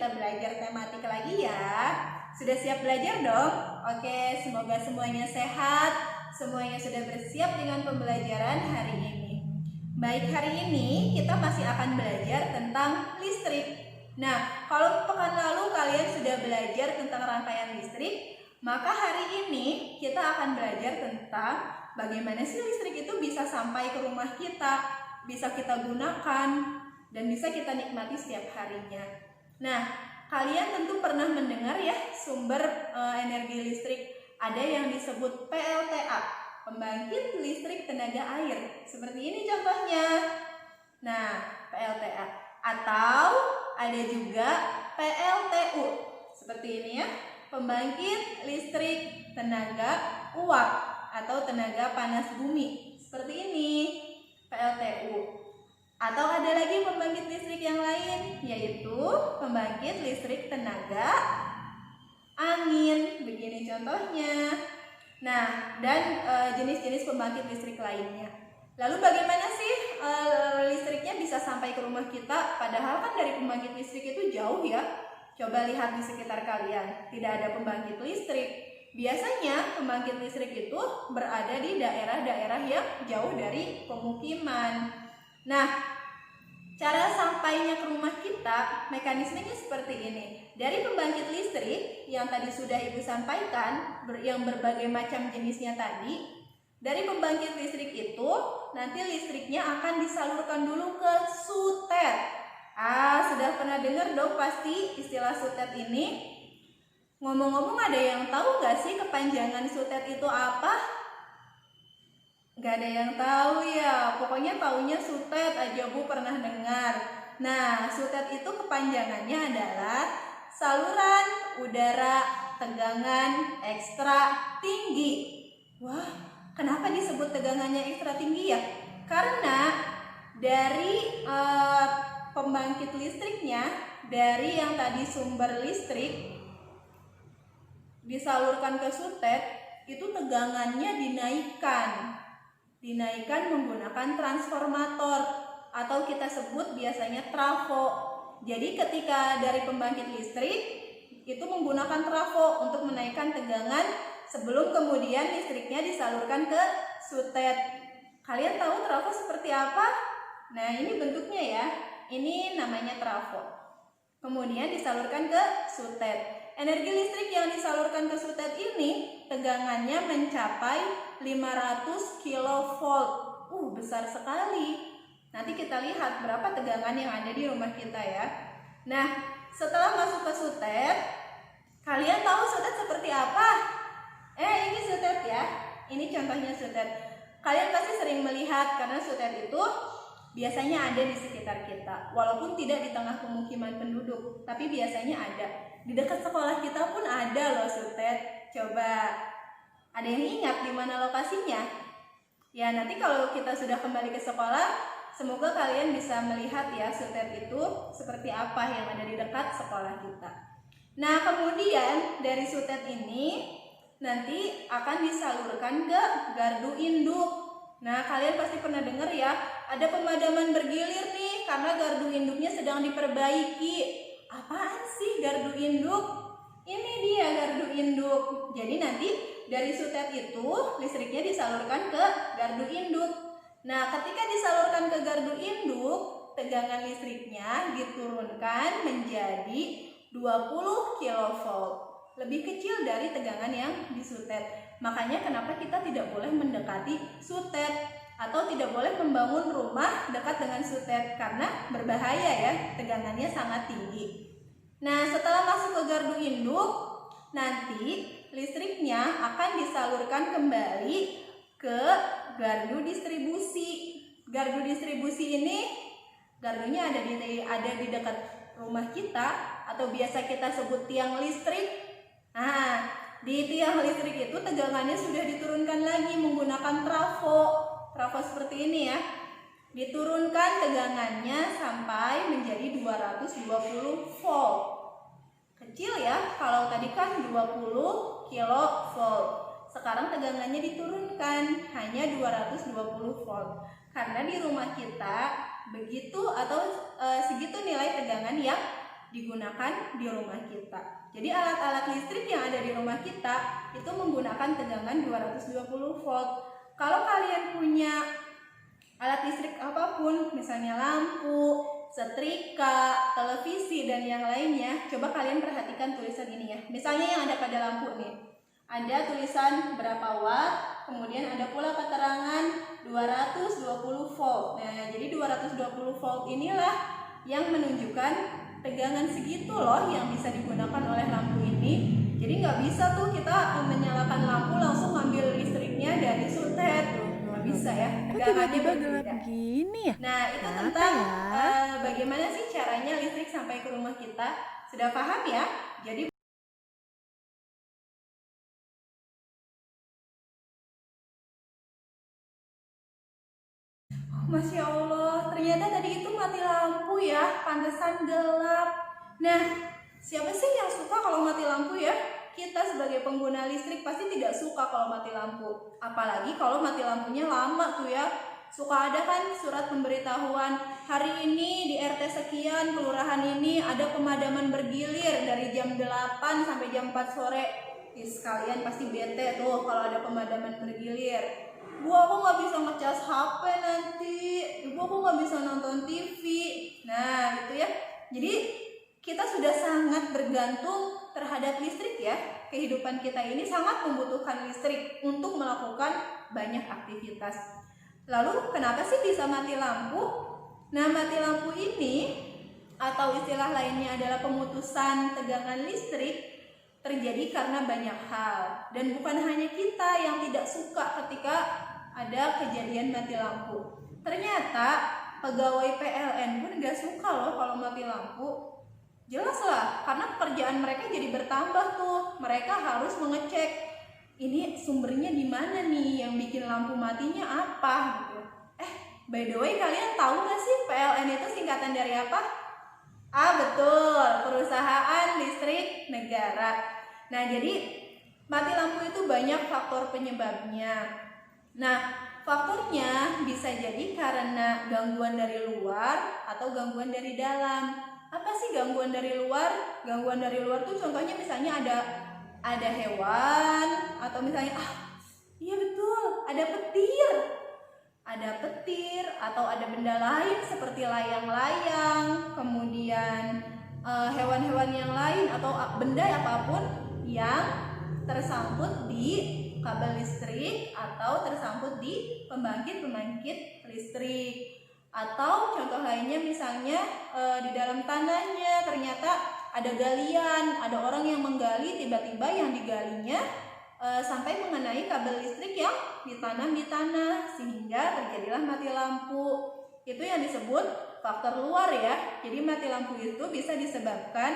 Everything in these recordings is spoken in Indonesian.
kita belajar tematik lagi ya. Sudah siap belajar dong? Oke, semoga semuanya sehat, semuanya sudah bersiap dengan pembelajaran hari ini. Baik, hari ini kita masih akan belajar tentang listrik. Nah, kalau pekan lalu kalian sudah belajar tentang rangkaian listrik, maka hari ini kita akan belajar tentang bagaimana sih listrik itu bisa sampai ke rumah kita, bisa kita gunakan, dan bisa kita nikmati setiap harinya. Nah, kalian tentu pernah mendengar ya sumber energi listrik. Ada yang disebut PLTA, pembangkit listrik tenaga air. Seperti ini contohnya. Nah, PLTA. Atau ada juga PLTU. Seperti ini ya, pembangkit listrik tenaga uap atau tenaga panas bumi. Seperti ini, PLTU. Atau ada lagi pembangkit listrik yang lain, yaitu pembangkit listrik tenaga angin. Begini contohnya. Nah, dan jenis-jenis pembangkit listrik lainnya. Lalu bagaimana sih listriknya bisa sampai ke rumah kita? Padahal kan dari pembangkit listrik itu jauh ya. Coba lihat di sekitar kalian, tidak ada pembangkit listrik. Biasanya pembangkit listrik itu berada di daerah-daerah yang jauh dari pemukiman. Nah, cara sampainya ke rumah kita, mekanismenya seperti ini. Dari pembangkit listrik yang tadi sudah Ibu sampaikan, yang berbagai macam jenisnya tadi, dari pembangkit listrik itu, nanti listriknya akan disalurkan dulu ke sutet. Sudah pernah dengar dong pasti istilah sutet ini. Ngomong-ngomong, ada yang tahu nggak sih kepanjangan sutet itu apa? Gak ada yang tahu ya, pokoknya taunya sutet aja Bu pernah dengar. Nah, sutet itu kepanjangannya adalah saluran udara tegangan ekstra tinggi. Wah, kenapa disebut tegangannya ekstra tinggi ya? Karena dari pembangkit listriknya, dari yang tadi sumber listrik disalurkan ke sutet, itu tegangannya dinaikkan menggunakan transformator atau kita sebut biasanya trafo. Jadi ketika dari pembangkit listrik itu menggunakan trafo untuk menaikkan tegangan sebelum kemudian listriknya disalurkan ke sutet. Kalian tahu trafo seperti apa? Nah, ini bentuknya ya. Ini namanya trafo. Kemudian disalurkan ke sutet. Energi listrik yang disalurkan ke sutet ini tegangannya mencapai 500 kV. Besar sekali. Nanti kita lihat berapa tegangan yang ada di rumah kita ya. Nah, setelah masuk ke sutet, kalian tahu sutet seperti apa? Ini sutet ya. Ini contohnya sutet. Kalian pasti sering melihat karena sutet itu biasanya ada di sekitar kita. Walaupun tidak di tengah pemukiman penduduk, tapi biasanya ada. Di dekat sekolah kita pun ada loh sutet. Coba, ada yang ingat di mana lokasinya? Ya, nanti kalau kita sudah kembali ke sekolah, semoga kalian bisa melihat ya sutet itu seperti apa yang ada di dekat sekolah kita. Nah, kemudian dari sutet ini nanti akan disalurkan ke gardu induk. Nah, kalian pasti pernah dengar ya, ada pemadaman bergilir nih karena gardu induknya sedang diperbaiki. Apaan sih gardu induk? Ini dia gardu induk. Jadi nanti dari sutet itu listriknya disalurkan ke gardu induk. Nah, ketika disalurkan ke gardu induk, tegangan listriknya diturunkan menjadi 20 kV. Lebih kecil dari tegangan yang di sutet. Makanya kenapa kita tidak boleh mendekati sutet atau tidak boleh membangun rumah dekat dengan sutet karena berbahaya ya, tegangannya sangat tinggi. Nah, setelah masuk ke gardu induk, nanti listriknya akan disalurkan kembali ke gardu distribusi. Gardu distribusi ini gardunya ada di dekat rumah kita atau biasa kita sebut tiang listrik. Nah, di tiang listrik itu tegangannya sudah diturunkan lagi menggunakan trafo. Trafo seperti ini ya. Diturunkan tegangannya sampai menjadi 220 volt. Kecil ya, kalau tadi kan 20 kV. Sekarang tegangannya diturunkan hanya 220 volt. Karena di rumah kita begitu atau segitu nilai tegangan yang digunakan di rumah kita. Jadi alat-alat listrik yang ada di rumah kita itu menggunakan tegangan 220 volt. Kalau kalian punya alat listrik apapun, misalnya lampu, setrika, televisi, dan yang lainnya, coba kalian perhatikan tulisan ini ya. Misalnya yang ada pada lampu nih, ada tulisan berapa watt, kemudian ada pula keterangan 220 volt. Nah, jadi 220 volt inilah yang menunjukkan tegangan segitu loh yang bisa digunakan oleh lampu ini. Jadi nggak bisa tuh kita menyalakan lampu langsung ngambil listriknya dari sutet. Nggak bisa ya, tegangannya berbeda. Begini ya? Nah, itu tentang bagaimana sih caranya listrik sampai ke rumah kita. Sudah paham ya? Jadi Masya Allah, ternyata tadi itu mati lampu ya, pantesan gelap. Nah, siapa sih yang suka kalau mati lampu ya? Kita sebagai pengguna listrik pasti tidak suka kalau mati lampu. Apalagi kalau mati lampunya lama tuh ya. Suka ada kan surat pemberitahuan, hari ini di RT sekian, kelurahan ini ada pemadaman bergilir dari jam 8 sampai jam 4 sore. Sekalian pasti bete tuh kalau ada pemadaman bergilir. Bu, aku nggak bisa ngecas HP nanti. Ibu, aku nggak bisa nonton TV. Nah, gitu ya. Jadi kita sudah sangat bergantung terhadap listrik ya. Kehidupan kita ini sangat membutuhkan listrik untuk melakukan banyak aktivitas. Lalu kenapa sih bisa mati lampu? Nah, mati lampu ini atau istilah lainnya adalah pemutusan tegangan listrik terjadi karena banyak hal, dan bukan hanya kita yang tidak suka ketika ada kejadian mati lampu. Ternyata pegawai PLN pun gak suka loh kalau mati lampu. Jelas lah, karena pekerjaan mereka jadi bertambah tuh. Mereka harus mengecek ini sumbernya di mana nih, yang bikin lampu matinya apa gitu. By the way, kalian tahu gak sih PLN itu singkatan dari apa? Betul, Perusahaan Listrik Negara. Nah, jadi mati lampu itu banyak faktor penyebabnya. Nah, faktornya bisa jadi karena gangguan dari luar atau gangguan dari dalam. Apa sih gangguan dari luar? Gangguan dari luar tuh contohnya misalnya ada hewan, atau misalnya iya betul, ada petir atau ada benda lain seperti layang-layang, kemudian hewan-hewan yang lain atau benda apapun yang tersangkut di kabel listrik atau tersangkut di pembangkit listrik. Atau contoh lainnya misalnya di dalam tanahnya ternyata ada galian, ada orang yang menggali, tiba-tiba yang digalinya sampai mengenai kabel listrik yang ditanam di tanah sehingga terjadilah mati lampu. Itu yang disebut faktor luar ya. Jadi mati lampu itu bisa disebabkan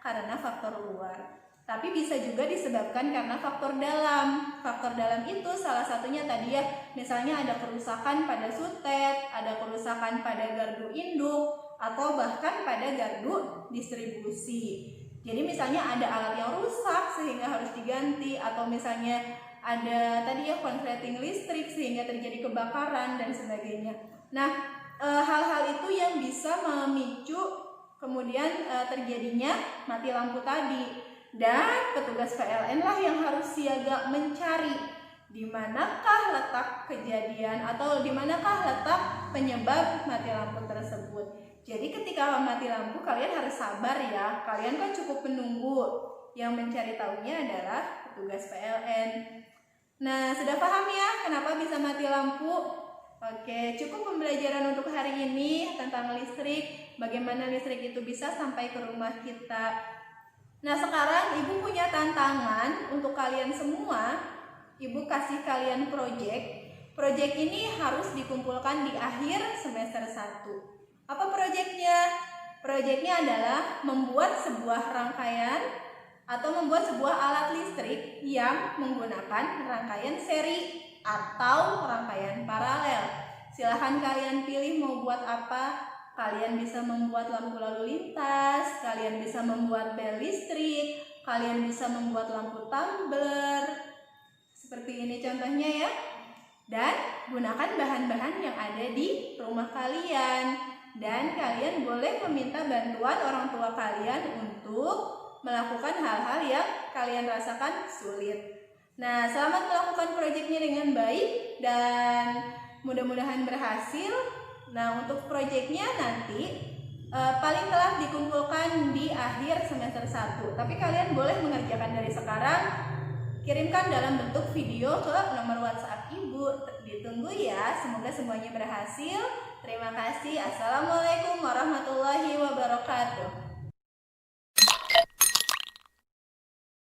karena faktor luar, tapi bisa juga disebabkan karena faktor dalam. Faktor dalam itu salah satunya tadi ya, misalnya ada kerusakan pada sutet, ada kerusakan pada gardu induk, atau bahkan pada gardu distribusi. Jadi misalnya ada alat yang rusak sehingga harus diganti, atau misalnya ada tadi ya konsleting listrik sehingga terjadi kebakaran dan sebagainya. Nah, hal-hal itu yang bisa memicu kemudian terjadinya mati lampu tadi. Dan petugas PLN lah yang harus siaga mencari di manakah letak kejadian atau di manakah letak penyebab mati lampu tersebut. Jadi ketika mati lampu kalian harus sabar ya. Kalian kan cukup menunggu. Yang mencari tahunya adalah petugas PLN. Nah, sudah paham ya kenapa bisa mati lampu? Oke, cukup pembelajaran untuk hari ini tentang listrik. Bagaimana listrik itu bisa sampai ke rumah kita. Nah, sekarang Ibu punya tantangan untuk kalian semua. Ibu kasih kalian proyek. Proyek ini harus dikumpulkan di akhir semester 1. Apa proyeknya? Proyeknya adalah membuat sebuah rangkaian atau membuat sebuah alat listrik yang menggunakan rangkaian seri atau rangkaian paralel. Silahkan kalian pilih mau buat apa. Kalian bisa membuat lampu lalu lintas, kalian bisa membuat bel listrik, kalian bisa membuat lampu tumbler. Seperti ini contohnya ya. Dan gunakan bahan-bahan yang ada di rumah kalian. dan kalian boleh meminta bantuan orang tua kalian untuk melakukan hal-hal yang kalian rasakan sulit. Nah, selamat melakukan proyeknya dengan baik dan mudah-mudahan berhasil. Nah, untuk proyeknya nanti paling telat dikumpulkan di akhir semester 1. Tapi kalian boleh mengerjakan dari sekarang. Kirimkan dalam bentuk video ke nomor WhatsApp Ibu. Ditunggu ya. Semoga semuanya berhasil. Terima kasih. Assalamualaikum warahmatullahi wabarakatuh.